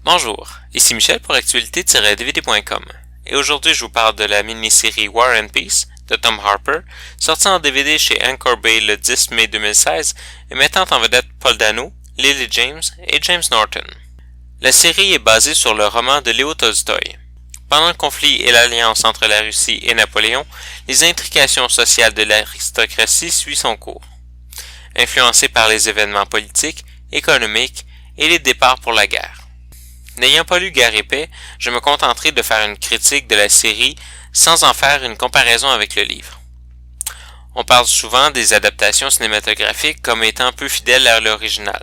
Bonjour, ici Michel pour actualité-dvd.com et aujourd'hui je vous parle de la mini-série War and Peace de Tom Harper, sortie en DVD chez Anchor Bay le 10 mai 2016 et mettant en vedette Paul Dano, Lily James et James Norton. La série est basée sur le roman de Léo Tolstoï. Pendant le conflit et l'alliance entre la Russie et Napoléon, les intrications sociales de l'aristocratie suivent son cours. Influencées par les événements politiques, économiques et les départs pour la guerre. N'ayant pas lu Guerre et Paix, je me contenterai de faire une critique de la série sans en faire une comparaison avec le livre. On parle souvent des adaptations cinématographiques comme étant peu fidèles à l'original.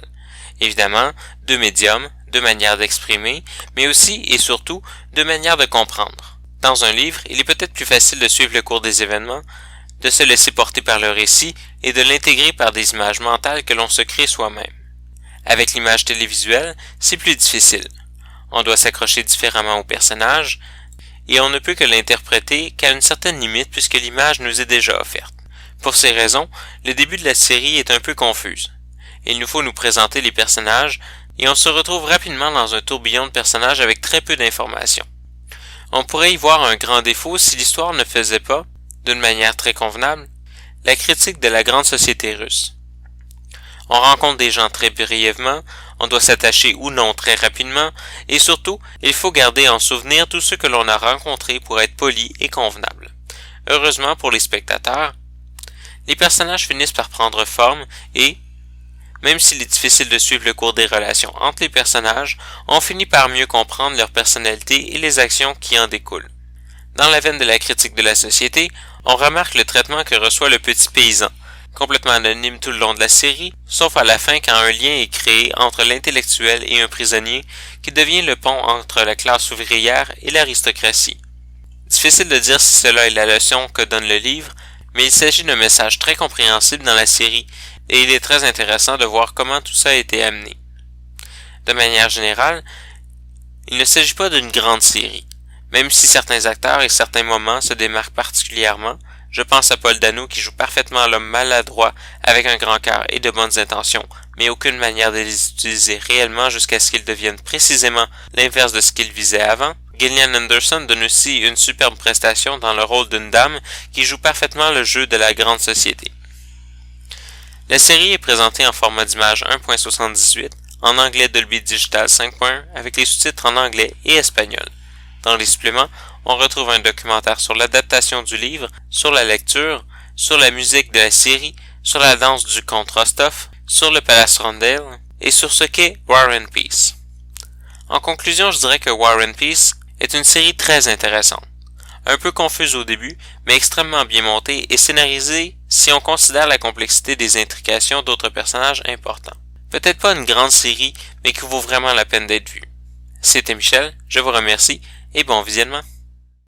Évidemment, deux médiums, deux manières d'exprimer, mais aussi et surtout deux manières de comprendre. Dans un livre, il est peut-être plus facile de suivre le cours des événements, de se laisser porter par le récit et de l'intégrer par des images mentales que l'on se crée soi-même. Avec l'image télévisuelle, c'est plus difficile. On doit s'accrocher différemment au personnage, et on ne peut que l'interpréter qu'à une certaine limite puisque l'image nous est déjà offerte. Pour ces raisons, le début de la série est un peu confuse. Il nous faut nous présenter les personnages, et on se retrouve rapidement dans un tourbillon de personnages avec très peu d'informations. On pourrait y voir un grand défaut si l'histoire ne faisait pas, d'une manière très convenable, la critique de la grande société russe. On rencontre des gens très brièvement, on doit s'attacher ou non très rapidement, et surtout, il faut garder en souvenir tous ceux que l'on a rencontrés pour être poli et convenable. Heureusement pour les spectateurs, les personnages finissent par prendre forme et, même s'il est difficile de suivre le cours des relations entre les personnages, on finit par mieux comprendre leur personnalité et les actions qui en découlent. Dans la veine de la critique de la société, on remarque le traitement que reçoit le petit paysan, complètement anonyme tout le long de la série, sauf à la fin quand un lien est créé entre l'intellectuel et un prisonnier qui devient le pont entre la classe ouvrière et l'aristocratie. Difficile de dire si cela est la leçon que donne le livre, mais il s'agit d'un message très compréhensible dans la série et il est très intéressant de voir comment tout ça a été amené. De manière générale, il ne s'agit pas d'une grande série. Même si certains acteurs et certains moments se démarquent particulièrement, je pense à Paul Dano qui joue parfaitement l'homme maladroit avec un grand cœur et de bonnes intentions, mais aucune manière de les utiliser réellement jusqu'à ce qu'ils deviennent précisément l'inverse de ce qu'ils visaient avant. Gillian Anderson donne aussi une superbe prestation dans le rôle d'une dame qui joue parfaitement le jeu de la grande société. La série est présentée en format d'image 1.78, en anglais Dolby Digital 5.1 avec les sous-titres en anglais et espagnol. Dans les suppléments, on retrouve un documentaire sur l'adaptation du livre, sur la lecture, sur la musique de la série, sur la danse du comte Rostov, sur le Palace Rondel et sur ce qu'est War and Peace. En conclusion, je dirais que War and Peace est une série très intéressante. Un peu confuse au début, mais extrêmement bien montée et scénarisée si on considère la complexité des intrications d'autres personnages importants. Peut-être pas une grande série, mais qui vaut vraiment la peine d'être vue. C'était Michel, je vous remercie et bon visionnement.